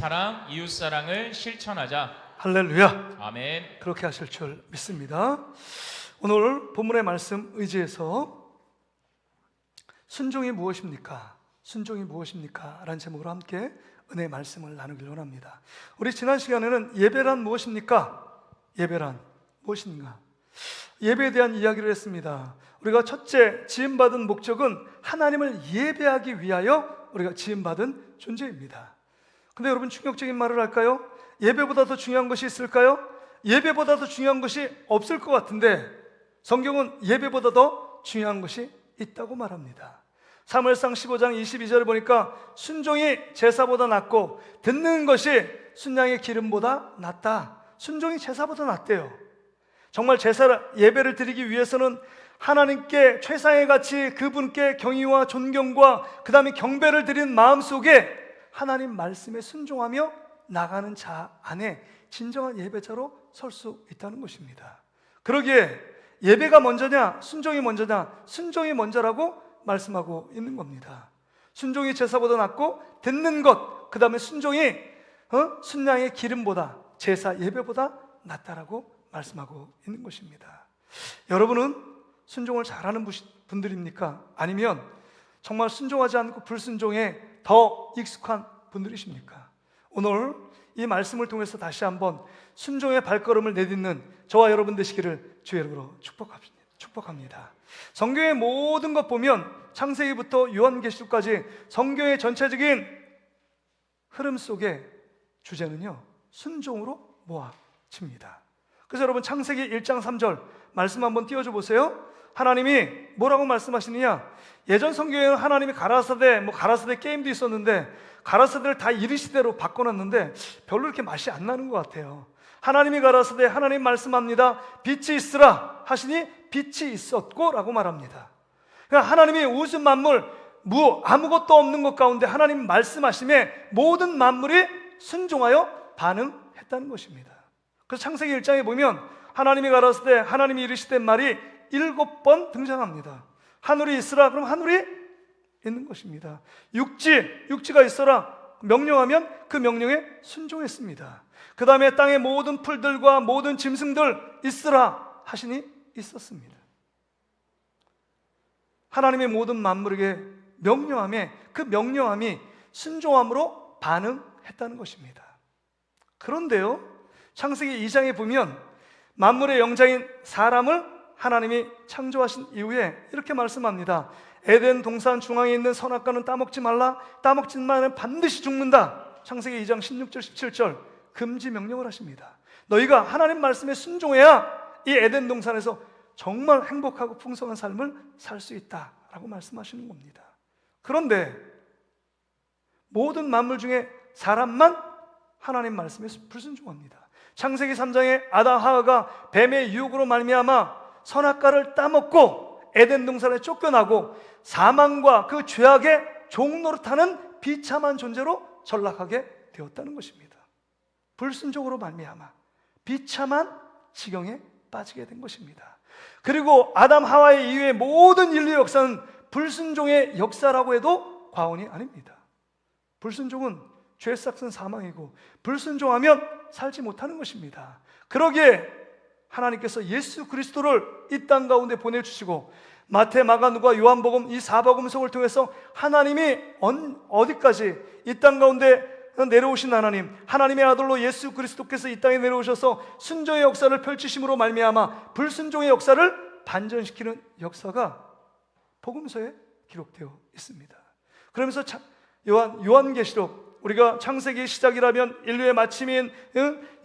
사랑, 이웃사랑을 실천하자. 할렐루야. 아멘. 그렇게 하실 줄 믿습니다. 오늘 본문의 말씀 의지해서 순종이 무엇입니까? 순종이 무엇입니까? 라는 제목으로 함께 은혜의 말씀을 나누길 원합니다. 우리 지난 시간에는 예배란 무엇입니까? 예배란 무엇인가? 예배에 대한 이야기를 했습니다. 우리가 첫째 지음받은 목적은 하나님을 예배하기 위하여 우리가 지음받은 존재입니다. 근데 여러분, 충격적인 말을 할까요? 예배보다 더 중요한 것이 있을까요? 예배보다 더 중요한 것이 없을 것 같은데 성경은 예배보다 더 중요한 것이 있다고 말합니다. 사무엘상 15장 22절을 보니까 순종이 제사보다 낫고 듣는 것이 순양의 기름보다 낫다. 순종이 제사보다 낫대요. 정말 예배를 드리기 위해서는 하나님께 최상의 가치, 그분께 경의와 존경과 그 다음에 경배를 드리는 마음속에 하나님 말씀에 순종하며 나가는 자 안에 진정한 예배자로 설 수 있다는 것입니다. 그러기에 예배가 먼저냐 순종이 먼저냐? 순종이 먼저라고 말씀하고 있는 겁니다. 순종이 제사보다 낫고 듣는 것, 그 다음에 순종이 순양의 기름보다, 제사 예배보다 낫다라고 말씀하고 있는 것입니다. 여러분은 순종을 잘하는 분들입니까? 아니면 정말 순종하지 않고 불순종에 더 익숙한 분들이십니까? 오늘 이 말씀을 통해서 다시 한번 순종의 발걸음을 내딛는 저와 여러분 되시기를 주의 이름으로 축복합니다. 성경의 모든 것 보면 창세기부터 요한계시록까지 성경의 전체적인 흐름 속에 주제는요, 순종으로 모아집니다. 그래서 여러분, 창세기 1장 3절 말씀 한번 띄워줘 보세요. 하나님이 뭐라고 말씀하시느냐? 예전 성경에는 하나님이 가라사대 게임도 있었는데 가라사대를 다 이르시대로 바꿔놨는데 별로 이렇게 맛이 안 나는 것 같아요. 하나님이 가라사대, 하나님 말씀합니다. 빛이 있으라 하시니 빛이 있었고 라고 말합니다. 그러니까 하나님이 우주 만물 아무것도 없는 것 가운데 하나님 말씀하심에 모든 만물이 순종하여 반응했다는 것입니다. 그래서 창세기 1장에 보면 하나님이 가라사대, 하나님이 이르시된 말이 7번 등장합니다. 하늘이 있으라, 그럼 하늘이 있는 것입니다. 육지가 있어라 명령하면 그 명령에 순종했습니다. 그 다음에 땅의 모든 풀들과 모든 짐승들 있으라 하시니 있었습니다. 하나님의 모든 만물에게 명령함에 그 명령함이 순종함으로 반응했다는 것입니다. 그런데요, 창세기 2장에 보면 만물의 영장인 사람을 하나님이 창조하신 이후에 이렇게 말씀합니다. 에덴 동산 중앙에 있는 선악과는 따먹지 말라. 따먹지만 반드시 죽는다. 창세기 2장 16절 17절 금지 명령을 하십니다. 너희가 하나님 말씀에 순종해야 이 에덴 동산에서 정말 행복하고 풍성한 삶을 살 수 있다라고 말씀하시는 겁니다. 그런데 모든 만물 중에 사람만 하나님 말씀에 불순종합니다. 창세기 3장에 아담 하와가 뱀의 유혹으로 말미암아 선악과를 따먹고 에덴 동산에 쫓겨나고 사망과 그 죄악의 종노릇하는 비참한 존재로 전락하게 되었다는 것입니다. 불순종으로 말미암아 비참한 지경에 빠지게 된 것입니다. 그리고 아담 하와의 이후의 모든 인류 역사는 불순종의 역사라고 해도 과언이 아닙니다. 불순종은 죄 삭은 사망이고 불순종하면 살지 못하는 것입니다. 그러기에 하나님께서 예수 그리스도를 이 땅 가운데 보내주시고 마태, 마가, 누가, 요한복음 이 4복음서를 통해서 하나님이 어디까지 이 땅 가운데 내려오신 하나님의 아들로 예수 그리스도께서 이 땅에 내려오셔서 순종의 역사를 펼치심으로 말미암아 불순종의 역사를 반전시키는 역사가 복음서에 기록되어 있습니다. 그러면서 요한계시록, 우리가 창세기 시작이라면 인류의 마침인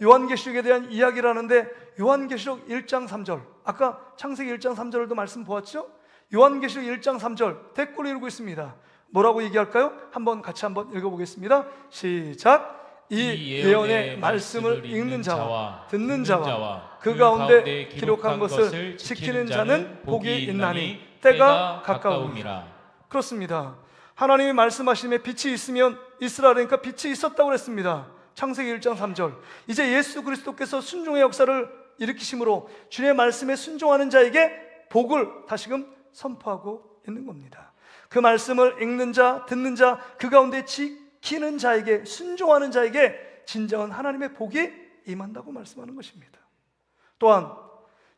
요한계시록에 대한 이야기를 하는데 요한계시록 1장 3절, 아까 창세기 1장 3절도 말씀 보았죠? 요한계시록 1장 3절 댓글을 이루고 있습니다. 뭐라고 얘기할까요? 같이 한번 읽어보겠습니다. 시작. 이 예언의 말씀을 읽는 자와 듣는 자와 그 가운데 기록한 것을 지키는 자는 복이 있나니 때가 가까움이라. 그렇습니다. 하나님이 말씀하심에 빛이 있으면 있으라 그러니까 빛이 있었다고 그랬습니다. 창세기 1장 3절. 이제 예수 그리스도께서 순종의 역사를 일으키심으로 주님의 말씀에 순종하는 자에게 복을 다시금 선포하고 있는 겁니다. 그 말씀을 읽는 자, 듣는 자, 그 가운데 지키는 자에게, 순종하는 자에게 진정한 하나님의 복이 임한다고 말씀하는 것입니다. 또한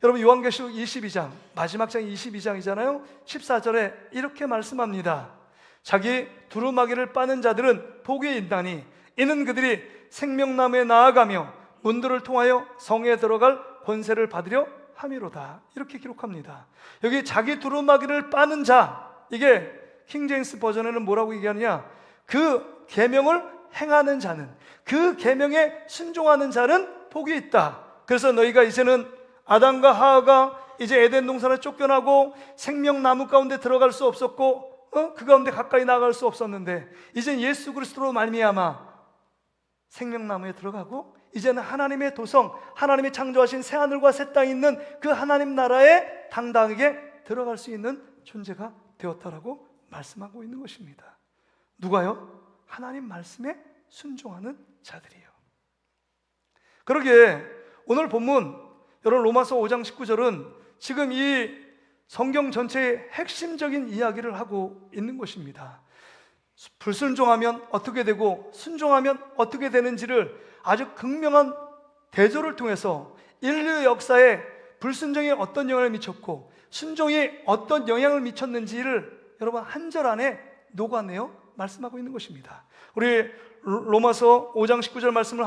여러분 요한계시록 22장 마지막 장 22장이잖아요. 14절에 이렇게 말씀합니다. 자기 두루마기를 빠는 자들은 복이 있나니 이는 그들이 생명나무에 나아가며 문들을 통하여 성에 들어갈 권세를 받으려 함이로다. 이렇게 기록합니다. 여기 자기 두루마기를 빠는 자, 이게 킹제임스 버전에는 뭐라고 얘기하느냐, 그 계명을 행하는 자는, 그 계명에 순종하는 자는 복이 있다. 그래서 너희가 이제는 아담과 하와가 이제 에덴 동산에 쫓겨나고 생명나무 가운데 들어갈 수 없었고 그 가운데 가까이 나아갈 수 없었는데 이젠 예수 그리스도로 말미암아 생명나무에 들어가고 이제는 하나님의 도성, 하나님이 창조하신 새하늘과 새 땅에 있는 그 하나님 나라에 당당하게 들어갈 수 있는 존재가 되었다라고 말씀하고 있는 것입니다. 누가요? 하나님 말씀에 순종하는 자들이요. 그러기에 오늘 본문 여러분 로마서 5장 19절은 지금 이 성경 전체의 핵심적인 이야기를 하고 있는 것입니다. 불순종하면 어떻게 되고 순종하면 어떻게 되는지를 아주 극명한 대조를 통해서 인류 역사에 불순종이 어떤 영향을 미쳤고 순종이 어떤 영향을 미쳤는지를 여러분 한 절 안에 녹아내어 말씀하고 있는 것입니다. 우리 로마서 5장 19절 말씀을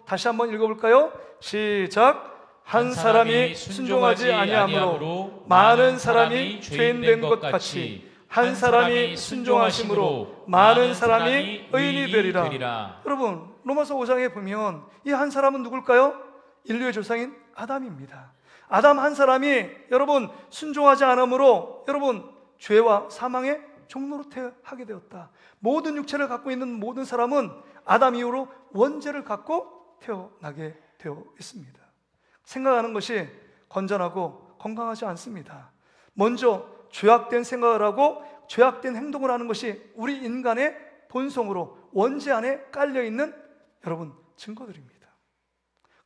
다시 한번 읽어볼까요? 시작. 한 사람이 순종하지 아니함으로 많은 사람이 죄인 된 것 같이 한 사람이 순종하심으로 많은 사람이 의인이 되리라. 여러분 로마서 5장에 보면 이 한 사람은 누굴까요? 인류의 조상인 아담입니다. 아담 한 사람이 여러분 순종하지 않으므로 여러분 죄와 사망의 종로로 하게 되었다. 모든 육체를 갖고 있는 모든 사람은 아담 이후로 원죄를 갖고 태어나게 되어 있습니다. 생각하는 것이 건전하고 건강하지 않습니다. 먼저 죄악된 생각을 하고 죄악된 행동을 하는 것이 우리 인간의 본성으로 원죄 안에 깔려있는 여러분 증거들입니다.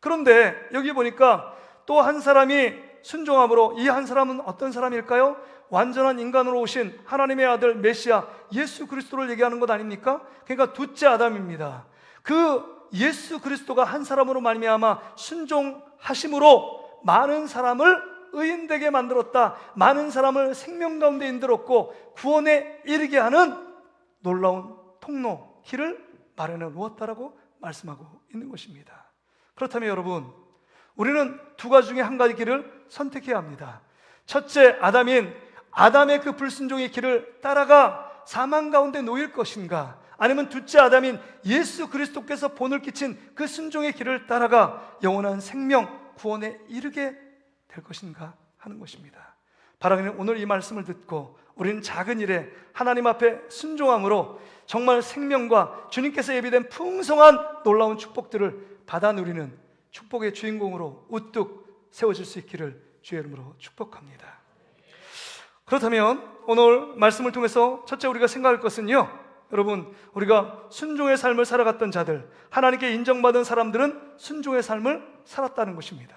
그런데 여기 보니까 또 한 사람이 순종함으로 이 한 사람은 어떤 사람일까요? 완전한 인간으로 오신 하나님의 아들 메시아 예수 그리스도를 얘기하는 것 아닙니까? 그러니까 둘째 아담입니다. 그 예수 그리스도가 한 사람으로 말미암아 순종하심으로 많은 사람을 의인되게 만들었다. 많은 사람을 생명 가운데 인들었고 구원에 이르게 하는 놀라운 통로, 길을 마련해 놓았다라고 말씀하고 있는 것입니다. 그렇다면 여러분, 우리는 두 가지 중에 한 가지 길을 선택해야 합니다. 첫째 아담인 아담의 그 불순종의 길을 따라가 사망 가운데 놓일 것인가, 아니면 둘째 아담인 예수 그리스도께서 본을 끼친 그 순종의 길을 따라가 영원한 생명, 구원에 이르게 될 것인가 하는 것입니다. 바라기는 오늘 이 말씀을 듣고 우리는 작은 일에 하나님 앞에 순종함으로 정말 생명과 주님께서 예비된 풍성한 놀라운 축복들을 받아 누리는 축복의 주인공으로 우뚝 세워질 수 있기를 주의 이름으로 축복합니다. 그렇다면 오늘 말씀을 통해서 첫째 우리가 생각할 것은요, 여러분 우리가 순종의 삶을 살아갔던 자들, 하나님께 인정받은 사람들은 순종의 삶을 살았다는 것입니다.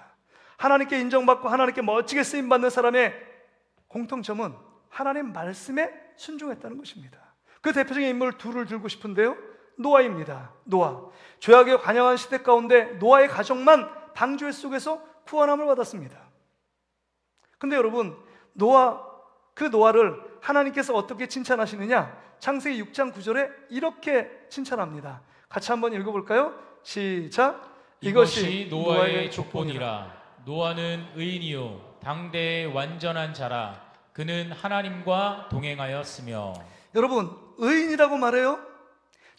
하나님께 인정받고 하나님께 멋지게 쓰임받는 사람의 공통점은 하나님 말씀에 순종했다는 것입니다. 그 대표적인 인물 둘을 들고 싶은데요, 노아입니다. 노아, 죄악에 관영한 시대 가운데 노아의 가족만 방주의 속에서 구원함을 받았습니다. 근데 여러분 그 노아를 하나님께서 어떻게 칭찬하시느냐, 창세기 6장 9절에 이렇게 칭찬합니다. 같이 한번 읽어볼까요? 시작. 이것이 노아의 족본이라. 노아는 의인이요 당대의 완전한 자라. 그는 하나님과 동행하였으며. 여러분 의인이라고 말해요?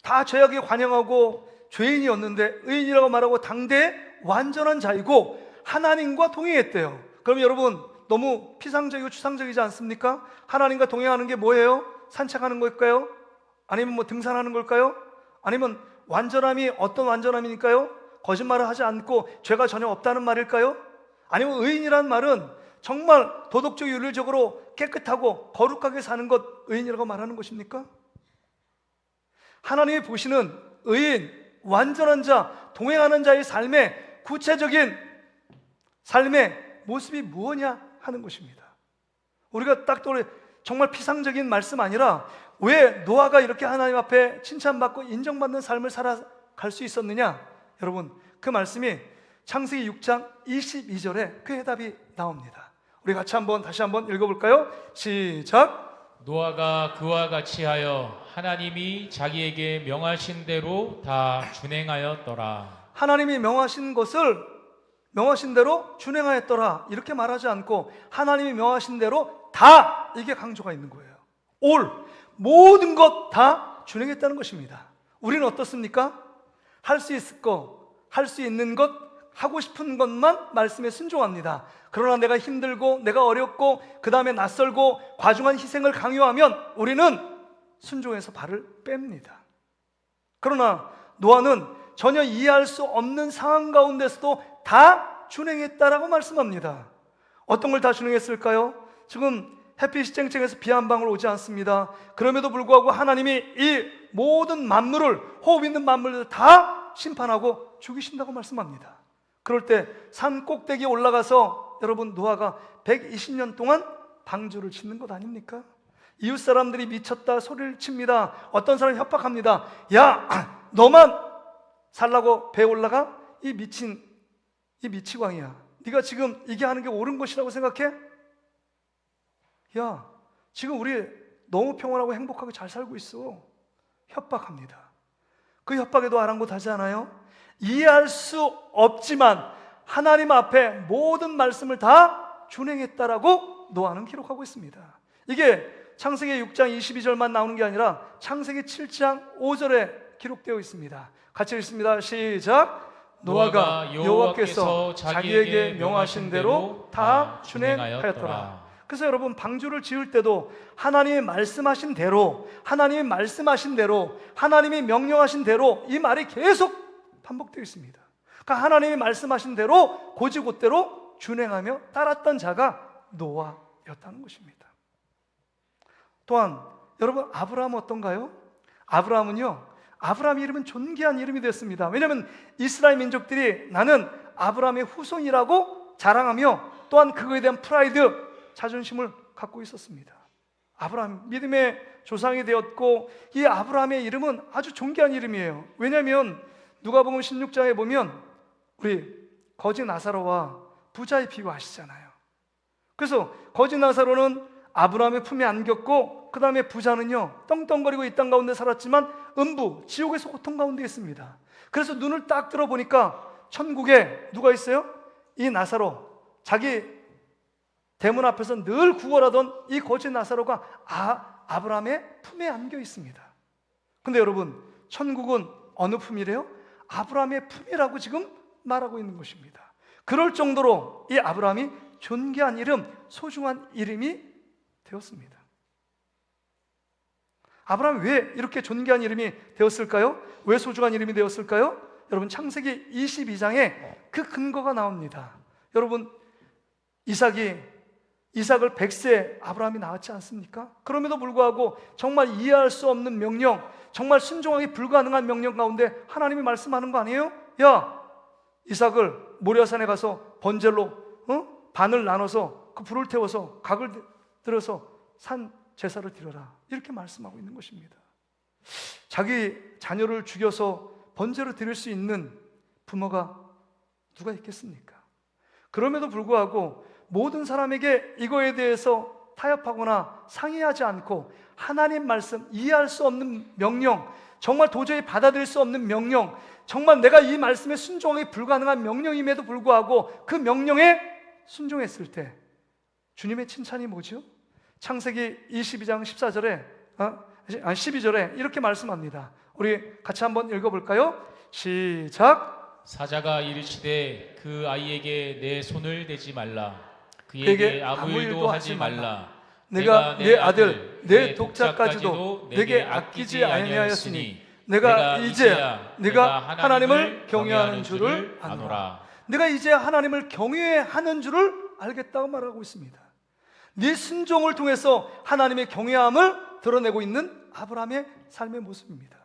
다 죄악에 관영하고 죄인이었는데 의인이라고 말하고 당대의 완전한 자이고 하나님과 동행했대요. 그럼 여러분 너무 피상적이고 추상적이지 않습니까? 하나님과 동행하는 게 뭐예요? 산책하는 걸까요? 아니면 뭐 등산하는 걸까요? 아니면 완전함이 어떤 완전함이니까요? 거짓말을 하지 않고 죄가 전혀 없다는 말일까요? 아니면 의인이라는 말은 정말 도덕적 윤리적으로 깨끗하고 거룩하게 사는 것 의인이라고 말하는 것입니까? 하나님이 보시는 의인, 완전한 자, 동행하는 자의 삶의 구체적인 삶의 모습이 무엇이냐 하는 것입니다. 우리가 딱 떠올려 정말 피상적인 말씀 아니라 왜 노아가 이렇게 하나님 앞에 칭찬받고 인정받는 삶을 살아갈 수 있었느냐? 여러분, 그 말씀이 창세기 6장 22절에 그 해답이 나옵니다. 우리 같이 다시 한번 읽어볼까요? 시작. 노아가 그와 같이 하여 하나님이 자기에게 명하신 대로 다 준행하였더라. 하나님이 명하신 것을 명하신 대로 준행하였더라 이렇게 말하지 않고 하나님이 명하신 대로 다, 이게 강조가 있는 거예요. 올, 모든 것 다 준행했다는 것입니다. 우리는 어떻습니까? 할 수 있을 거, 할 수 있는 것, 하고 싶은 것만 말씀에 순종합니다. 그러나 내가 힘들고 내가 어렵고 그 다음에 낯설고 과중한 희생을 강요하면 우리는 순종해서 발을 뺍니다. 그러나 노아는 전혀 이해할 수 없는 상황 가운데서도 다 준행했다라고 말씀합니다. 어떤 걸 다 준행했을까요? 지금 햇빛이 쨍쨍해서 비 한 방울 오지 않습니다. 그럼에도 불구하고 하나님이 이 모든 만물을, 호흡 있는 만물을 다 심판하고 죽이신다고 말씀합니다. 그럴 때 산 꼭대기에 올라가서 여러분 노아가 120년 동안 방주를 짓는 것 아닙니까? 이웃 사람들이 미쳤다 소리를 칩니다. 어떤 사람이 협박합니다. 야, 너만 살라고 배에 올라가? 이 미치광이야. 네가 지금 이게 하는 게 옳은 것이라고 생각해? 야, 지금 우리 너무 평온하고 행복하게 잘 살고 있어. 협박합니다. 그 협박에도 아랑곳하지 않아요? 이해할 수 없지만 하나님 앞에 모든 말씀을 다 준행했다라고 노아는 기록하고 있습니다. 이게 창세기 6장 22절만 나오는 게 아니라 창세기 7장 5절에 기록되어 있습니다. 같이 읽습니다. 시작. 노아가 여호와께서 자기에게 명하신 대로 다 준행하였더라. 그래서 여러분, 방주를 지을 때도 하나님이 말씀하신 대로, 하나님이 말씀하신 대로, 하나님이 명령하신 대로, 이 말이 계속 반복되어 있습니다. 그러니까 하나님이 말씀하신 대로 곧이곧대로 준행하며 따랐던 자가 노아였다는 것입니다. 또한 여러분, 아브라함은 어떤가요? 아브라함 이름은 존귀한 이름이 됐습니다. 왜냐하면 이스라엘 민족들이 나는 아브라함의 후손이라고 자랑하며 또한 그거에 대한 프라이드, 자존심을 갖고 있었습니다. 아브라함, 믿음의 조상이 되었고 이 아브라함의 이름은 아주 존귀한 이름이에요. 왜냐하면 누가복음 16장에 보면 우리 거지 나사로와 부자의 비유 아시잖아요. 그래서 거지 나사로는 아브라함의 품에 안겼고 그 다음에 부자는요 떵떵거리고 이 땅 가운데 살았지만 음부, 지옥에서 고통 가운데 있습니다. 그래서 눈을 딱 들어보니까 천국에 누가 있어요? 이 나사로, 자기 대문 앞에서 늘 구걸하던 이 거지 나사로가 아브라함의 품에 안겨 있습니다. 근데 여러분, 천국은 어느 품이래요? 아브라함의 품이라고 지금 말하고 있는 것입니다. 그럴 정도로 이 아브라함이 존귀한 이름, 소중한 이름이 되었습니다. 아브라함이 왜 이렇게 존귀한 이름이 되었을까요? 왜 소중한 이름이 되었을까요? 여러분, 창세기 22장에 그 근거가 나옵니다. 여러분, 이삭을 100세에 아브라함이 낳았지 않습니까? 그럼에도 불구하고 정말 이해할 수 없는 명령, 정말 순종하기 불가능한 명령 가운데 하나님이 말씀하는 거 아니에요? 야, 이삭을 모리아산에 가서 번제로 반을 나눠서 그 불을 태워서 각을 들어서 산 제사를 드려라, 이렇게 말씀하고 있는 것입니다. 자기 자녀를 죽여서 번제로 드릴 수 있는 부모가 누가 있겠습니까? 그럼에도 불구하고 모든 사람에게 이거에 대해서 타협하거나 상의하지 않고 하나님 말씀, 이해할 수 없는 명령, 정말 도저히 받아들일 수 없는 명령, 정말 내가 이 말씀에 순종하기 불가능한 명령임에도 불구하고 그 명령에 순종했을 때 주님의 칭찬이 뭐죠? 창세기 22장 12절에 이렇게 말씀합니다. 우리 같이 한번 읽어볼까요? 시작. 사자가 이르시되 그 아이에게 내 손을 대지 말라. 그에게 아무 일도 하지 말라. 내가 내 아들 내 독자까지도 내게 아끼지 아니하였으니 내가 이제야 네가 하나님을 경외하는 줄을 아노라. 내가 이제야 하나님을 경외하는 줄을 알겠다고 말하고 있습니다. 네 순종을 통해서 하나님의 경외함을 드러내고 있는 아브라함의 삶의 모습입니다.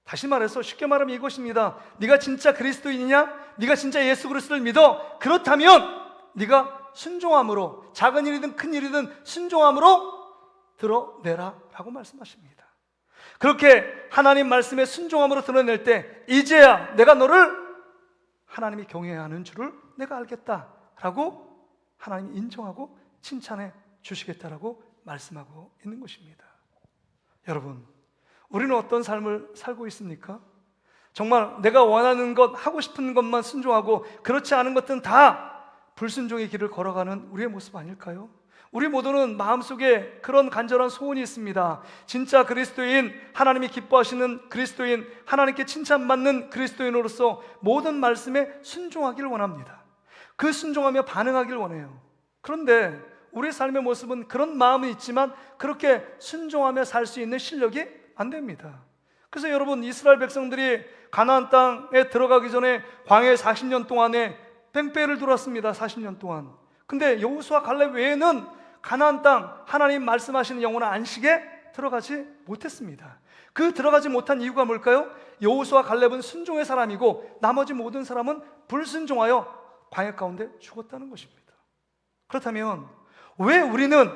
다시 말해서 쉽게 말하면 이것입니다. 네가 진짜 그리스도인이냐? 네가 진짜 예수 그리스도를 믿어? 그렇다면 네가 순종함으로, 작은 일이든 큰 일이든 순종함으로 드러내라 라고 말씀하십니다. 그렇게 하나님 말씀에 순종함으로 드러낼 때 이제야 내가 너를 하나님이 경외하는 줄을 내가 알겠다 라고 하나님이 인정하고 칭찬해 주시겠다라고 말씀하고 있는 것입니다. 여러분, 우리는 어떤 삶을 살고 있습니까? 정말 내가 원하는 것, 하고 싶은 것만 순종하고 그렇지 않은 것들은 다 불순종의 길을 걸어가는 우리의 모습 아닐까요? 우리 모두는 마음속에 그런 간절한 소원이 있습니다. 진짜 그리스도인, 하나님이 기뻐하시는 그리스도인, 하나님께 칭찬받는 그리스도인으로서 모든 말씀에 순종하길 원합니다. 그 순종하며 반응하길 원해요. 그런데 우리의 삶의 모습은 그런 마음은 있지만 그렇게 순종하며 살 수 있는 실력이 안 됩니다. 그래서 여러분, 이스라엘 백성들이 가나안 땅에 들어가기 전에 광야에 40년 동안에 뺑뺑이를 돌았습니다. 40년 동안. 근데 여호수아 갈렙 외에는 가나안 땅 하나님 말씀하시는 영원한 안식에 들어가지 못했습니다. 그 들어가지 못한 이유가 뭘까요? 여호수아 갈렙은 순종의 사람이고 나머지 모든 사람은 불순종하여 광야 가운데 죽었다는 것입니다. 그렇다면 왜 우리는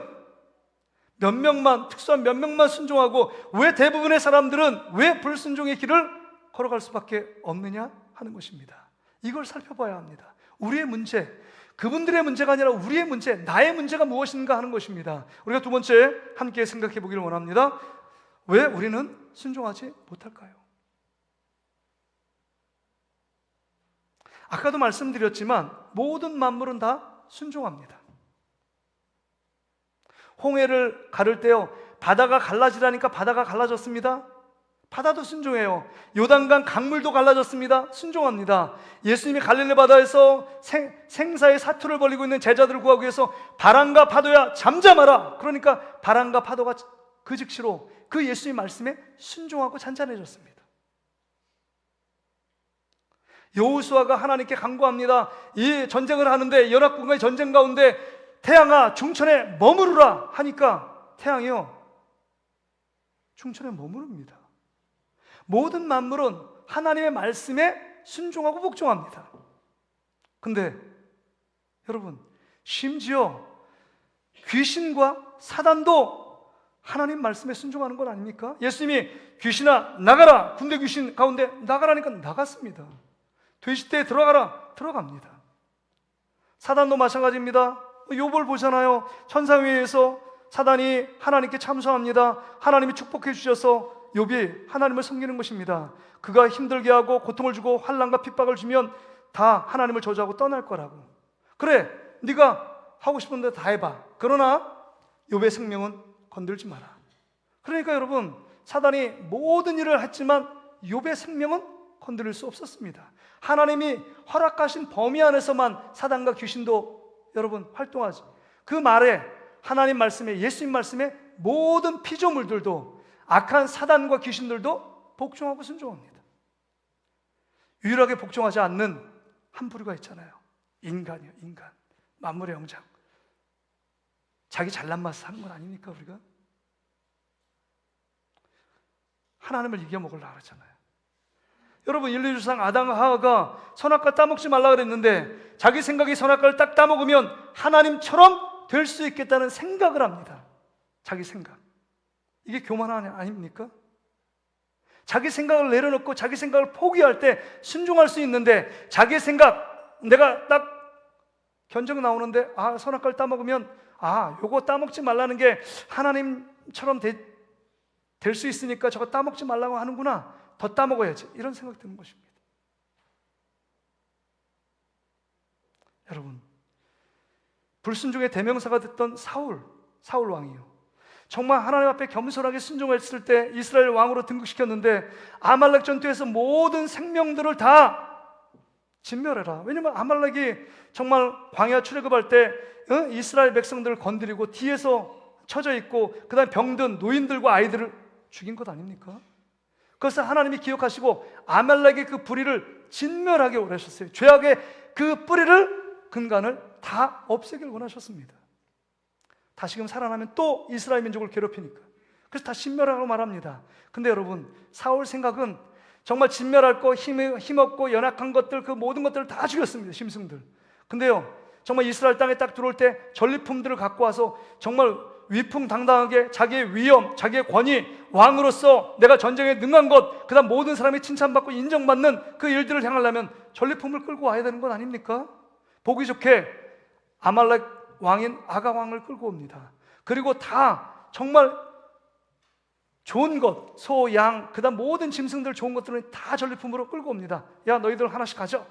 몇 명만, 특수한 몇 명만 순종하고 왜 대부분의 사람들은 왜 불순종의 길을 걸어갈 수밖에 없느냐 하는 것입니다. 이걸 살펴봐야 합니다. 우리의 문제, 그분들의 문제가 아니라 우리의 문제, 나의 문제가 무엇인가 하는 것입니다. 우리가 두 번째 함께 생각해 보기를 원합니다. 왜 우리는 순종하지 못할까요? 아까도 말씀드렸지만 모든 만물은 다 순종합니다. 홍해를 가를 때요, 바다가 갈라지라니까 바다가 갈라졌습니다. 바다도 순종해요. 요단강 강물도 갈라졌습니다. 순종합니다. 예수님이 갈릴리 바다에서 생사의 사투를 벌이고 있는 제자들을 구하기 위해서 바람과 파도야 잠잠하라. 그러니까 바람과 파도가 그 즉시로 그 예수님 말씀에 순종하고 잔잔해졌습니다. 여호수아가 하나님께 간구합니다. 이 전쟁을 하는데 연합군과의 전쟁 가운데 태양아 중천에 머무르라 하니까 태양이요 중천에 머무릅니다. 모든 만물은 하나님의 말씀에 순종하고 복종합니다. 근데 여러분, 심지어 귀신과 사단도 하나님 말씀에 순종하는 건 아닙니까? 예수님이 귀신아 나가라, 군대 귀신 가운데 나가라니까 나갔습니다. 돼지떼에 들어가라, 들어갑니다. 사단도 마찬가지입니다. 욥을 보잖아요. 천상위에서 사단이 하나님께 참소합니다. 하나님이 축복해 주셔서 욥이 하나님을 섬기는 것입니다. 그가 힘들게 하고 고통을 주고 환난과 핍박을 주면 다 하나님을 저주하고 떠날 거라고. 그래, 네가 하고 싶은 데 다 해봐. 그러나 욥의 생명은 건들지 마라. 그러니까 여러분, 사단이 모든 일을 했지만 욥의 생명은 건드릴 수 없었습니다. 하나님이 허락하신 범위 안에서만 사단과 귀신도 여러분 활동하지. 그 말에 하나님 말씀에, 예수님 말씀에 모든 피조물들도, 악한 사단과 귀신들도 복종하고 순종합니다. 유일하게 복종하지 않는 한 부류가 있잖아요. 인간이요, 인간. 만물의 영장. 자기 잘난 맛을 하는 건 아닙니까, 우리가? 하나님을 이겨먹으려고 그러잖아요. 여러분, 인류조상 아담과 하와가 선악과 따먹지 말라 그랬는데 자기 생각이 선악과를 딱 따먹으면 하나님처럼 될 수 있겠다는 생각을 합니다. 자기 생각. 이게 교만 아닙니까? 자기 생각을 내려놓고 자기 생각을 포기할 때 순종할 수 있는데, 자기 생각, 내가 딱 견적 나오는데 선악과를 따먹으면 요거 따먹지 말라는 게 하나님처럼 될 수 있으니까 저거 따먹지 말라고 하는구나, 더 따먹어야지, 이런 생각 드는 것입니다. 여러분, 불순종의 대명사가 됐던 사울 왕이요, 정말 하나님 앞에 겸손하게 순종했을 때 이스라엘 왕으로 등극시켰는데 아말렉 전투에서 모든 생명들을 다 진멸해라. 왜냐하면 아말렉이 정말 광야 출애굽할 때 이스라엘 백성들을 건드리고 뒤에서 처져 있고 그 다음에 병든 노인들과 아이들을 죽인 것 아닙니까? 그것을 하나님이 기억하시고 아말렉의 그 불의를 진멸하게 원하셨어요. 죄악의 그 뿌리를, 근간을 다 없애길 원하셨습니다. 다시금 살아나면 또 이스라엘 민족을 괴롭히니까. 그래서 다 진멸하라고 말합니다. 근데 여러분, 사울 생각은 정말 진멸할 거, 힘없고 연약한 것들, 그 모든 것들을 다 죽였습니다. 심승들. 근데요, 정말 이스라엘 땅에 딱 들어올 때 전리품들을 갖고 와서 정말 위풍당당하게 자기의 위엄, 자기의 권위, 왕으로서 내가 전쟁에 능한 것, 그 다음 모든 사람이 칭찬받고 인정받는 그 일들을 향하려면 전리품을 끌고 와야 되는 건 아닙니까? 보기 좋게 아말렉 왕인 아가 왕을 끌고 옵니다. 그리고 다 정말 좋은 것, 소, 양, 그 다음 모든 짐승들 좋은 것들은 다 전리품으로 끌고 옵니다. 야, 너희들 하나씩 가져.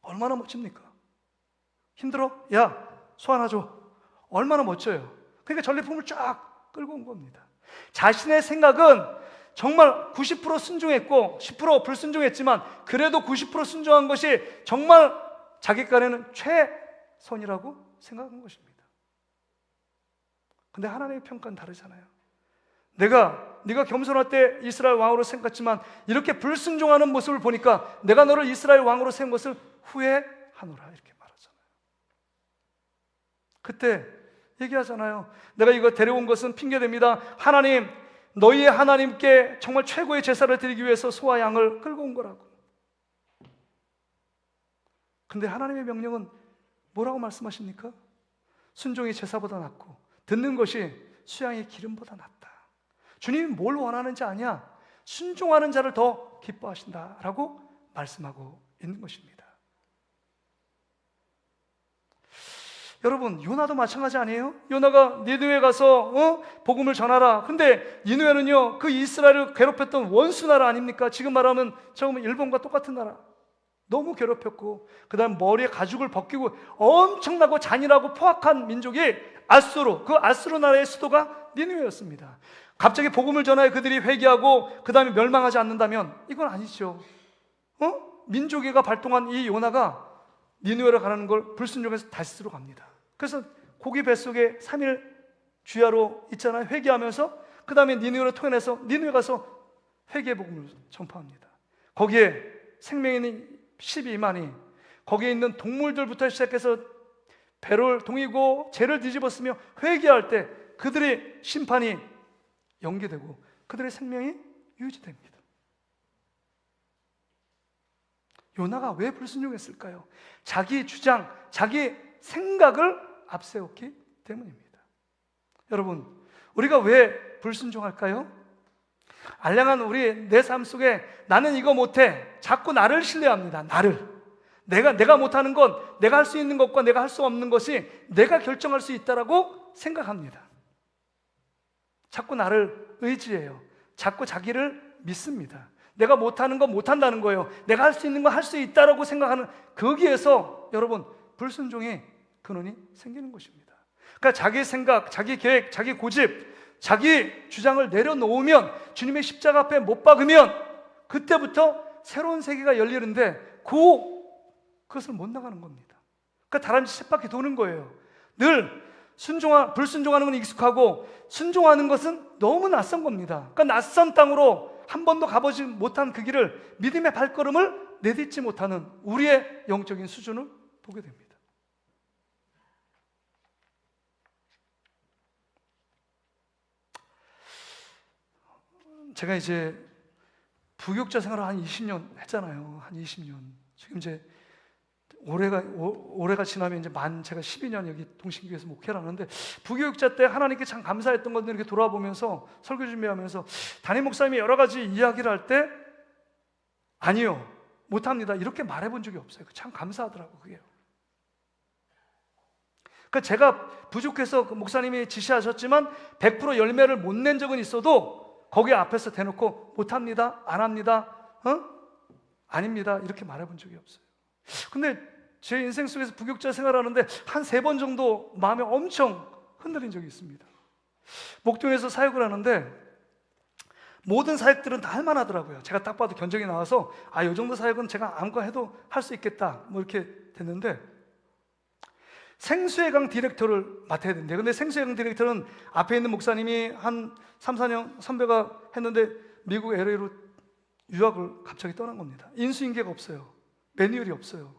얼마나 멋집니까? 힘들어? 야, 소 하나 줘. 얼마나 멋져요. 그러니까 전리품을 쫙 끌고 온 겁니다. 자신의 생각은 정말 90% 순종했고 10% 불순종했지만 그래도 90% 순종한 것이 정말 자기 깐에는 최선이라고 생각한 것입니다. 근데 하나님의 평가는 다르잖아요. 네가 겸손할 때 이스라엘 왕으로 생각했지만 이렇게 불순종하는 모습을 보니까 내가 너를 이스라엘 왕으로 세운 것을 후회하노라 이렇게 말하잖아요. 그때 얘기하잖아요. 내가 이거 데려온 것은 핑계됩니다. 하나님, 너희의 하나님께 정말 최고의 제사를 드리기 위해서 소와 양을 끌고 온 거라고. 근데 하나님의 명령은 뭐라고 말씀하십니까? 순종이 제사보다 낫고 듣는 것이 수양의 기름보다 낫다. 주님이 뭘 원하는지 아냐? 순종하는 자를 더 기뻐하신다라고 말씀하고 있는 것입니다. 여러분, 요나도 마찬가지 아니에요? 요나가 니느웨 가서 복음을 전하라. 근데 니느웨는요, 그 이스라엘을 괴롭혔던 원수 나라 아닙니까? 지금 말하면 처음에 일본과 똑같은 나라. 너무 괴롭혔고 그 다음 머리에 가죽을 벗기고 엄청나고 잔인하고 포악한 민족이 아수르, 그 아수르 나라의 수도가 니느웨였습니다. 갑자기 복음을 전하여 그들이 회개하고 그 다음에 멸망하지 않는다면 이건 아니죠. 민족애가 발동한 이 요나가 니느웨로 가는 걸 불순종해서 다시스로 갑니다. 그래서 고기 뱃속에 3일 주야로 있잖아요. 회개하면서 그 다음에 니느웨로 토해내서 니느웨 가서 회개의 복음을 전파합니다. 거기에 생명이 있는 12만이 거기에 있는 동물들부터 시작해서 배를 동이고 죄를 뒤집었으며 회개할 때 그들의 심판이 연기되고 그들의 생명이 유지됩니다. 요나가 왜 불순종했을까요? 자기 주장, 자기 생각을 앞세웠기 때문입니다. 여러분, 우리가 왜 불순종할까요? 알량한 내 삶 속에 나는 이거 못해. 자꾸 나를 신뢰합니다. 내가 못하는 건 내가 할 수 있는 것과 내가 할 수 없는 것이 내가 결정할 수 있다라고 생각합니다. 자꾸 나를 의지해요. 자꾸 자기를 믿습니다. 내가 못하는 건 못한다는 거예요. 내가 할 수 있는 건 할 수 있다라고 생각하는 거기에서 여러분 불순종의 근원이 생기는 것입니다. 그러니까 자기 생각, 자기 계획, 자기 고집, 자기 주장을 내려놓으면 주님의 십자가 앞에 못 박으면 그때부터 새로운 세계가 열리는데 그것을 못 나가는 겁니다. 그러니까 다람쥐 쳇바퀴 도는 거예요. 늘 불순종하는 건 익숙하고 순종하는 것은 너무 낯선 겁니다. 그러니까 낯선 땅으로 한 번도 가보지 못한 그 길을 믿음의 발걸음을 내딛지 못하는 우리의 영적인 수준을 보게 됩니다. 제가 이제 부교육자 생활을 한 20년 했잖아요. 한 20년. 지금 이제 올해가 지나면 이제 제가 12년 여기 동신교회에서 목회를 하는데 부교육자 때 하나님께 참 감사했던 것들 이렇게 돌아보면서 설교 준비하면서 담임 목사님이 여러 가지 이야기를 할 때 아니요, 못합니다. 이렇게 말해본 적이 없어요. 참 감사하더라고요. 그게요. 그러니까 제가 부족해서 그 목사님이 지시하셨지만 100% 열매를 못 낸 적은 있어도 거기 앞에서 대놓고 못합니다, 안 합니다, 아닙니다 이렇게 말해본 적이 없어요. 근데 제 인생 속에서 부교육자 생활하는데 한 3번 정도 마음이 엄청 흔들린 적이 있습니다. 목동에서 사역을 하는데 모든 사역들은 다 할만하더라고요. 제가 딱 봐도 견적이 나와서 이 정도 사역은 제가 아무거나 해도 할 수 있겠다 뭐 이렇게 됐는데 생수의 강 디렉터를 맡아야 된대요. 근데 생수의 강 디렉터는 앞에 있는 목사님이 한 3, 4년 선배가 했는데 미국 LA로 유학을 갑자기 떠난 겁니다. 인수인계가 없어요. 매뉴얼이 없어요.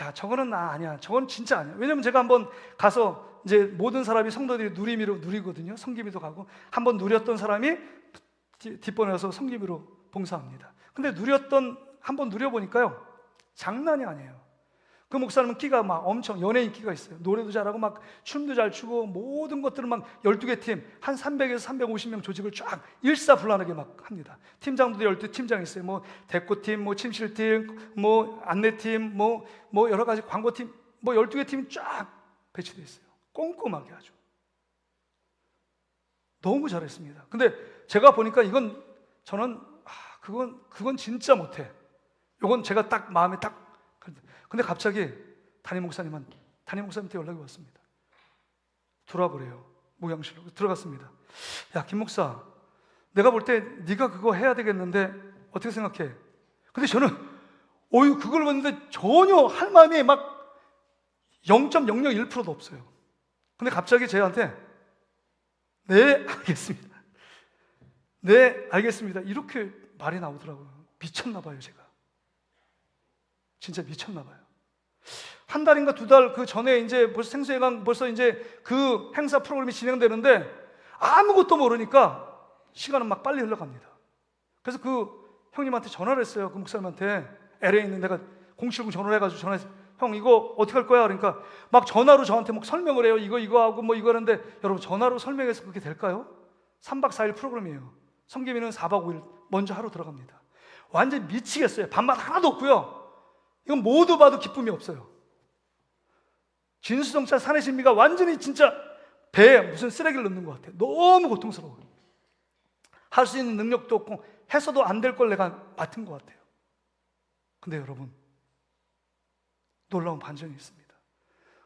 야, 저거는 아니야. 저건 진짜 아니야. 왜냐면 제가 한번 가서 이제 모든 사람이 성도들이 누리미로 누리거든요. 성기미도 가고 한번 누렸던 사람이 뒷번에 와서 성기미로 봉사합니다. 근데 한번 누려보니까요 장난이 아니에요. 그 목사님은 끼가 막 엄청 연예인 끼가 있어요. 노래도 잘하고 막 춤도 잘 추고 모든 것들을 막 12개 팀, 한 300에서 350명 조직을 쫙 일사불란하게 막 합니다. 팀장도 12팀장이 있어요. 뭐 데코팀, 뭐 침실팀, 뭐 안내팀, 뭐 여러 가지 광고팀, 뭐 12개 팀이 쫙 배치되어 있어요. 꼼꼼하게 아주. 너무 잘했습니다. 근데 제가 보니까 이건 저는 그건 진짜 못해. 이건 제가 딱 마음에 딱. 근데 갑자기 담임 목사님한테 연락이 왔습니다. 들어와보래요. 목양실로 들어갔습니다. 야, 김 목사, 내가 볼 때 네가 그거 해야 되겠는데 어떻게 생각해? 근데 저는 그걸 봤는데 전혀 할 마음이 막 0.001%도 없어요. 근데 갑자기 저한테 네, 알겠습니다. 네, 알겠습니다. 이렇게 말이 나오더라고요. 미쳤나 봐요, 제가. 진짜 미쳤나 봐요. 한 달인가 두 달 그 전에 이제 벌써 생수해강 벌써 이제 그 행사 프로그램이 진행되는데 아무것도 모르니까 시간은 막 빨리 흘러갑니다. 그래서 그 형님한테 전화를 했어요. 그 목사님한테 LA에 있는 내가 070 전화를 해가지고 전화해서 형 이거 어떻게 할 거야? 그러니까 막 전화로 저한테 막 설명을 해요. 이거 하고 뭐 이거 하는데 여러분 전화로 설명해서 그렇게 될까요? 3박 4일 프로그램이에요. 성김이는 4박 5일 먼저 하루 들어갑니다. 완전 미치겠어요. 밥맛 하나도 없고요. 이건 모두 봐도 기쁨이 없어요. 진수성찬 산의 신비가 완전히 진짜 배에 무슨 쓰레기를 넣는 것 같아요. 너무 고통스러워요. 할 수 있는 능력도 없고 해서도 안 될 걸 내가 맡은 것 같아요. 근데 여러분 놀라운 반전이 있습니다.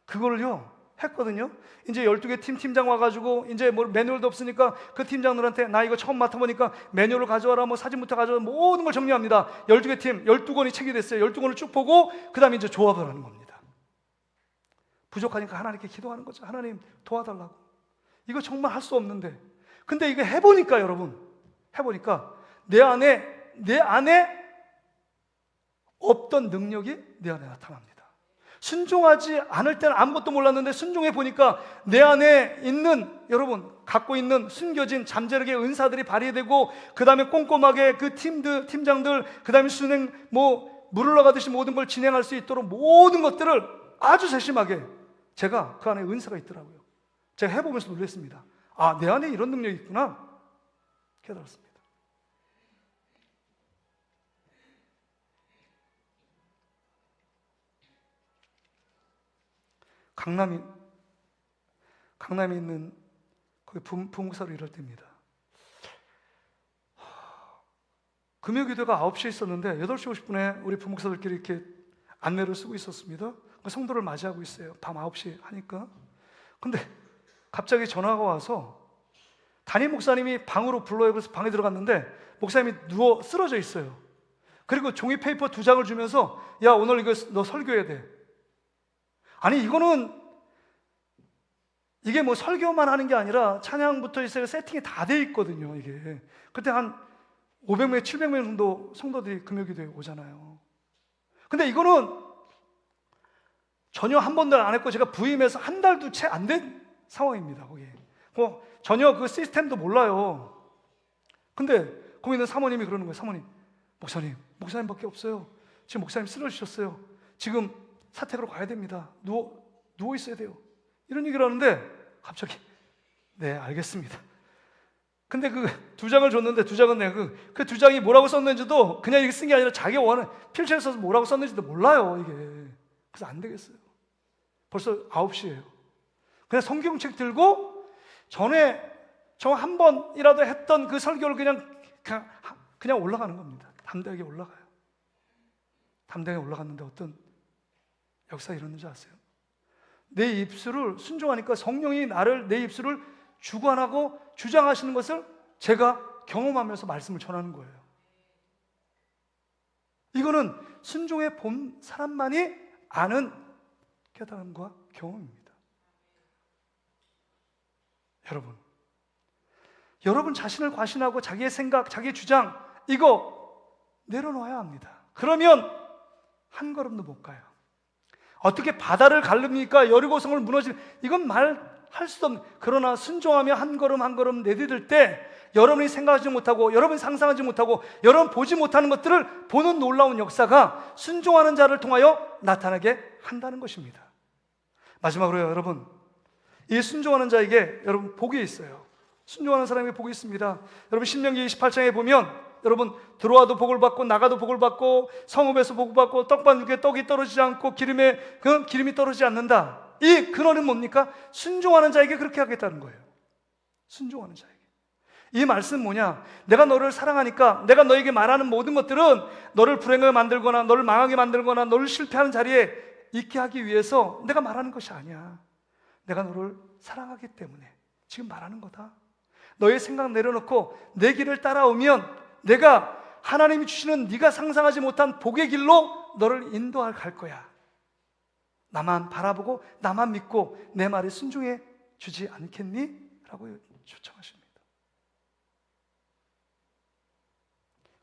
그걸요 했거든요. 이제 12개 팀장 와가지고 이제 뭐 매뉴얼도 없으니까 그 팀장들한테 나 이거 처음 맡아보니까 매뉴얼을 가져와라, 뭐 사진부터 가져와라, 모든 걸 정리합니다. 12개 팀 12권이 책이 됐어요. 12권을 쭉 보고 그 다음에 이제 조합을 하는 겁니다. 부족하니까 하나님께 기도하는 거죠. 하나님 도와달라고. 이거 정말 할 수 없는데. 근데 이거 해보니까 여러분, 해보니까 내 안에 없던 능력이 내 안에 나타납니다. 순종하지 않을 때는 아무것도 몰랐는데 순종해 보니까 내 안에 있는 여러분 갖고 있는 숨겨진 잠재력의 은사들이 발휘되고 그 다음에 꼼꼼하게 그 팀장들 그 다음에 순행 뭐 물 흘러가듯이 모든 걸 진행할 수 있도록 모든 것들을 아주 세심하게 제가 그 안에 은사가 있더라고요. 제가 해보면서 놀랐습니다. 아, 내 안에 이런 능력이 있구나 깨달았습니다. 강남에 있는 거기 부목사로 일할 때입니다. 금요기도가 9시에 있었는데 8시 50분에 우리 부목사들끼리 이렇게 안내를 쓰고 있었습니다. 성도를 맞이하고 있어요. 밤 9시 하니까. 근데 갑자기 전화가 와서 담임 목사님이 방으로 불러요. 그래서 방에 들어갔는데 목사님이 누워 쓰러져 있어요. 그리고 종이 페이퍼 2장을 주면서 야, 오늘 이거 너 설교해야 돼. 아니 이게 뭐 설교만 하는 게 아니라 찬양부터 있어요. 세팅이 다 돼 있거든요. 이게 그때 한 500명, 700명 정도 성도들이 금요기도에 오잖아요. 근데 이거는 전혀 한 번도 안 했고 제가 부임해서 한 달도 채 안 된 상황입니다. 거기 전혀 그 시스템도 몰라요. 근데 거기 있는 사모님이 그러는 거예요. 사모님, 목사님밖에 없어요. 지금 목사님 쓰러지셨어요. 지금 사택으로 가야 됩니다. 누워 있어야 돼요. 이런 얘기를 하는데 갑자기 네, 알겠습니다. 근데 그 2장을 줬는데 2장은 내가 그 2장이 뭐라고 썼는지도 그냥 이렇게 쓴 게 아니라 자기가 원하는 필체를 써서 뭐라고 썼는지도 몰라요, 이게. 그래서 안 되겠어요. 벌써 9시예요. 그냥 성경책 들고 전에 저 한 번이라도 했던 그 설교를 그냥 올라가는 겁니다. 담대하게 올라가요. 담대하게 올라갔는데 어떤 역사가 일어났는지 아세요? 내 입술을 순종하니까 성령이 내 입술을 주관하고 주장하시는 것을 제가 경험하면서 말씀을 전하는 거예요. 이거는 순종해 본 사람만이 아는 깨달음과 경험입니다. 여러분 자신을 과신하고 자기의 생각, 자기의 주장 이거 내려놓아야 합니다. 그러면 한 걸음도 못 가요. 어떻게 바다를 가릅니까? 여리고성을 무너질 이건 말할 수도 없는. 그러나 순종하며 한 걸음 한 걸음 내디딜 때 여러분이 생각하지 못하고 여러분이 상상하지 못하고 여러분 보지 못하는 것들을 보는 놀라운 역사가 순종하는 자를 통하여 나타나게 한다는 것입니다. 마지막으로요, 여러분, 이 순종하는 자에게 여러분 복이 있어요. 순종하는 사람에게 복이 있습니다. 여러분 신명기 28장에 보면 여러분 들어와도 복을 받고 나가도 복을 받고 성읍에서 복을 받고 떡반죽에 떡이 떨어지지 않고 기름에 기름이 떨어지지 않는다. 이 근원은 뭡니까? 순종하는 자에게 그렇게 하겠다는 거예요. 순종하는 자에게. 이 말씀은 뭐냐? 내가 너를 사랑하니까 내가 너에게 말하는 모든 것들은 너를 불행하게 만들거나 너를 망하게 만들거나 너를 실패하는 자리에 있게 하기 위해서 내가 말하는 것이 아니야. 내가 너를 사랑하기 때문에 지금 말하는 거다. 너의 생각 내려놓고 내 길을 따라오면 내가 하나님이 주시는 네가 상상하지 못한 복의 길로 너를 인도할 갈 거야. 나만 바라보고 나만 믿고 내 말에 순종해 주지 않겠니? 라고 초청하십니다.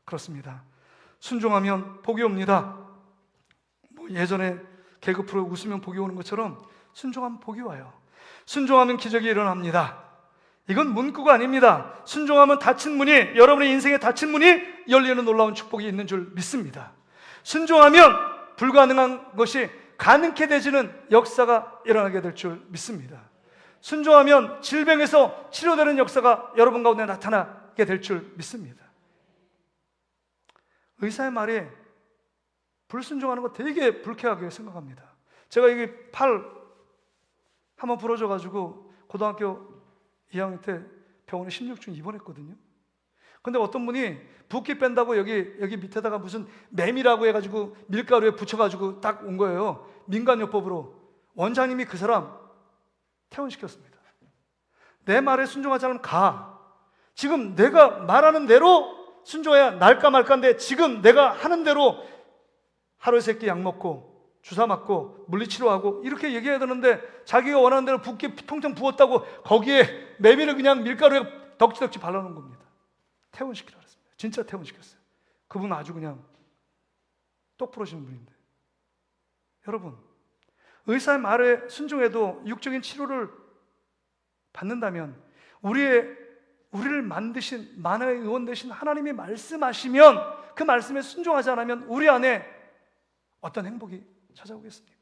그렇습니다. 순종하면 복이 옵니다. 뭐 예전에 개그 프로 웃으면 복이 오는 것처럼 순종하면 복이 와요. 순종하면 기적이 일어납니다. 이건 문구가 아닙니다. 순종하면 닫힌 문이, 여러분의 인생에 닫힌 문이 열리는 놀라운 축복이 있는 줄 믿습니다. 순종하면 불가능한 것이 가능케 되지는 역사가 일어나게 될 줄 믿습니다. 순종하면 질병에서 치료되는 역사가 여러분 가운데 나타나게 될 줄 믿습니다. 의사의 말에 불순종하는 거 되게 불쾌하게 생각합니다. 제가 여기 팔 한번 부러져가지고 고등학교 2학년 때 병원에 16주 입원했거든요. 근데 어떤 분이 붓기 뺀다고 여기 밑에다가 무슨 매미라고 해가지고 밀가루에 붙여가지고 딱 온 거예요. 민간요법으로. 원장님이 그 사람 퇴원시켰습니다. 내 말에 순종하지 않으면 가. 지금 내가 말하는 대로 순종해야 날까 말까인데 지금 내가 하는 대로 하루에 3끼 약 먹고 주사 맞고 물리치료하고 이렇게 얘기해야 되는데 자기가 원하는 대로 붓기 통통 부었다고 거기에 매미를 그냥 밀가루에 덕지덕지 발라놓은 겁니다. 퇴원시키라 그랬습니다. 진짜 퇴원시켰어요. 그분 아주 그냥 똑 부러지는 분인데. 여러분, 의사의 말에 순종해도 육적인 치료를 받는다면 우리를 만드신 만화의 의원 되신 하나님이 말씀하시면 그 말씀에 순종하지 않으면 우리 안에 어떤 행복이 찾아오겠습니까?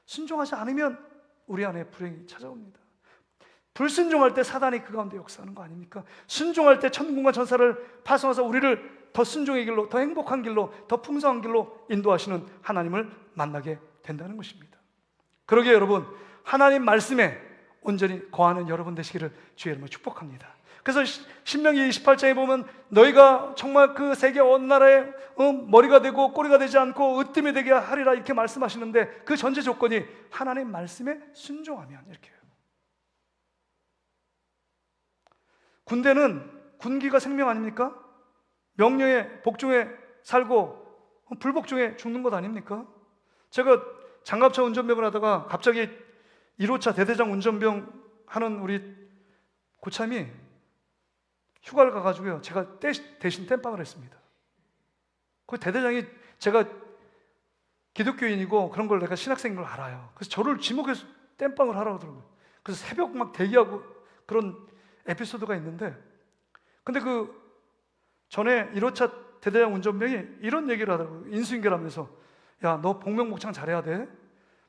순종하지 않으면 우리 안에 불행이 찾아옵니다. 불순종할 때 사단이 그 가운데 역사하는 거 아닙니까? 순종할 때 천군과 천사를 파송해서 우리를 더 순종의 길로, 더 행복한 길로, 더 풍성한 길로 인도하시는 하나님을 만나게 된다는 것입니다. 그러기에 여러분, 하나님 말씀에 온전히 거하는 여러분 되시기를 주의 이름으로 축복합니다. 그래서 신명기 28장에 보면 너희가 정말 그 세계 어느 나라에 머리가 되고 꼬리가 되지 않고 으뜸이 되게 하리라 이렇게 말씀하시는데 그 전제 조건이 하나님 말씀에 순종하면 이렇게 해요. 군대는 군기가 생명 아닙니까? 명령에 복종에 살고 불복종에 죽는 것 아닙니까? 제가 장갑차 운전병을 하다가 갑자기 1호차 대대장 운전병 하는 우리 고참이 휴가를 가가지고요, 제가 대신 땜빵을 했습니다. 그 대대장이 제가 기독교인이고 그런 걸 내가 신학생인 걸 알아요. 그래서 저를 지목해서 땜빵을 하라고 하더라고요. 그래서 새벽 막 대기하고 그런 에피소드가 있는데, 근데 그 전에 1호차 대대장 운전병이 이런 얘기를 하더라고요. 인수인계하면서 야, 너 복명복창 잘해야 돼.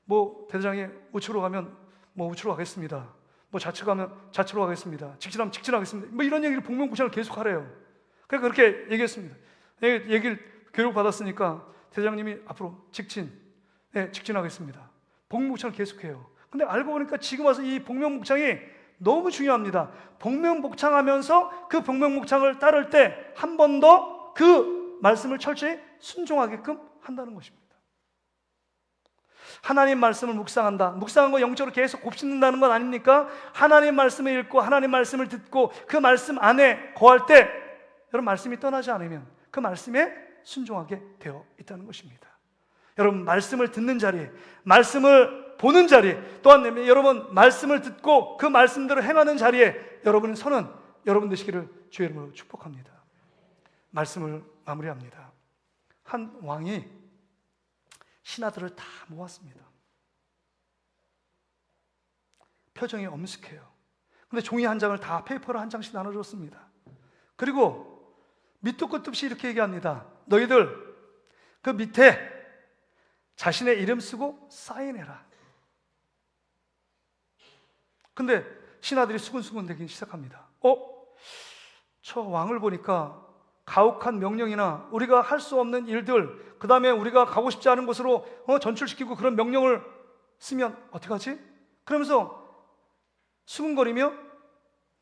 뭐 대대장이 우측으로 가면 뭐 우측으로 가겠습니다. 뭐 좌측 가면 좌측으로 가겠습니다. 직진하면 직진하겠습니다. 뭐 이런 얘기를 복명복창을 계속 하래요. 그러니까 그렇게 얘기했습니다. 얘기를 교육 받았으니까 대장님이 앞으로 직진, 네, 직진하겠습니다. 복명복창을 계속해요. 근데 알고 보니까 지금 와서 이 복명복창이 너무 중요합니다. 복명복창하면서 그 복명복창을 따를 때 한 번 더 그 말씀을 철저히 순종하게끔 한다는 것입니다. 하나님 말씀을 묵상한다. 묵상한 거 영적으로 계속 곱씹는다는 건 아닙니까? 하나님 말씀을 읽고 하나님 말씀을 듣고 그 말씀 안에 거할 때 여러분 말씀이 떠나지 않으면 그 말씀에 순종하게 되어 있다는 것입니다. 여러분 말씀을 듣는 자리, 말씀을 보는 자리, 또한 여러분 말씀을 듣고 그 말씀대로 행하는 자리에 여러분의 선은 여러분 되시기를 주의 이름으로 축복합니다. 말씀을 마무리합니다. 한 왕이 신하들을 다 모았습니다. 표정이 엄숙해요. 근데 종이 한 장을 다 페이퍼를 한 장씩 나눠줬습니다. 그리고 밑도 끝도 없이 이렇게 얘기합니다. 너희들 그 밑에 자신의 이름 쓰고 사인해라. 근데 신하들이 수근수근 대기 시작합니다. 저 왕을 보니까 가혹한 명령이나 우리가 할 수 없는 일들, 그 다음에 우리가 가고 싶지 않은 곳으로 전출시키고 그런 명령을 쓰면 어떡하지? 그러면서 수근거리며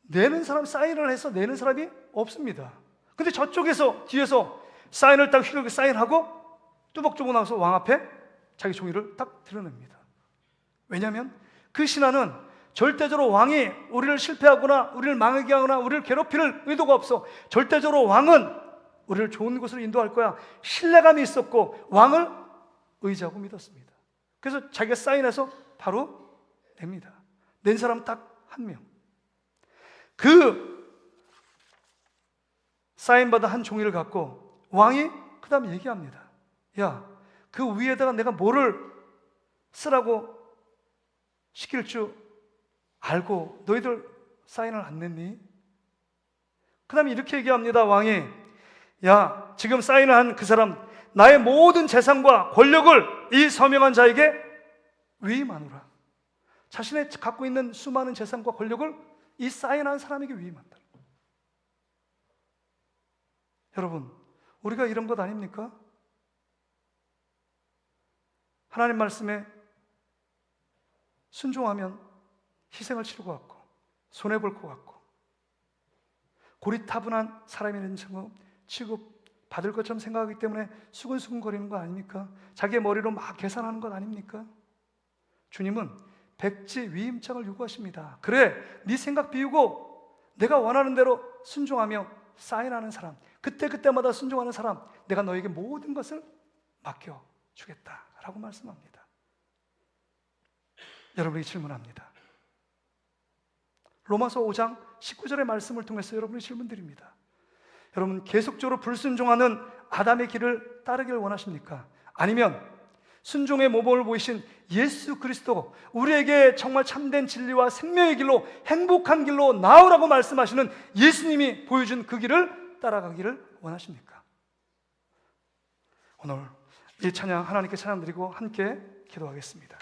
내는 사람, 사인을 해서 내는 사람이 없습니다. 근데 저쪽에서 뒤에서 사인을 딱 휘게 사인하고 뚜벅쭈벅 나와서 왕 앞에 자기 종이를 딱 드러냅니다. 왜냐하면 그 신하는 절대적으로 왕이 우리를 실패하거나 우리를 망하게 하거나 우리를 괴롭힐 의도가 없어. 절대적으로 왕은 우리를 좋은 곳으로 인도할 거야. 신뢰감이 있었고 왕을 의지하고 믿었습니다. 그래서 자기가 사인해서 바로 냅니다. 낸 사람 딱 한 명. 그 사인받은 한 종이를 갖고 왕이 그 다음에 얘기합니다. 야, 그 위에다가 내가 뭐를 쓰라고 시킬 줄 알고 너희들 사인을 안 냈니? 그 다음에 이렇게 얘기합니다. 왕이, 야, 지금 사인을 한 그 사람 나의 모든 재산과 권력을 이 서명한 자에게 위임하노라. 자신의 갖고 있는 수많은 재산과 권력을 이 사인한 사람에게 위임한다. 여러분, 우리가 이런 것 아닙니까? 하나님 말씀에 순종하면 희생을 치를 것 같고 손해볼 것 같고 고리타분한 사람이라는 취급 받을 것처럼 생각하기 때문에 수근수근거리는 거 아닙니까? 자기의 머리로 막 계산하는 것 아닙니까? 주님은 백지 위임장을 요구하십니다. 그래, 네 생각 비우고 내가 원하는 대로 순종하며 사인하는 사람, 그때마다 순종하는 사람, 내가 너에게 모든 것을 맡겨주겠다라고 말씀합니다. 여러분에게 질문합니다. 로마서 5장 19절의 말씀을 통해서 여러분이 질문 드립니다. 여러분, 계속적으로 불순종하는 아담의 길을 따르길 원하십니까? 아니면 순종의 모범을 보이신 예수 그리스도, 우리에게 정말 참된 진리와 생명의 길로, 행복한 길로 나오라고 말씀하시는 예수님이 보여준 그 길을 따라가기를 원하십니까? 오늘 이 찬양 하나님께 찬양 드리고 함께 기도하겠습니다.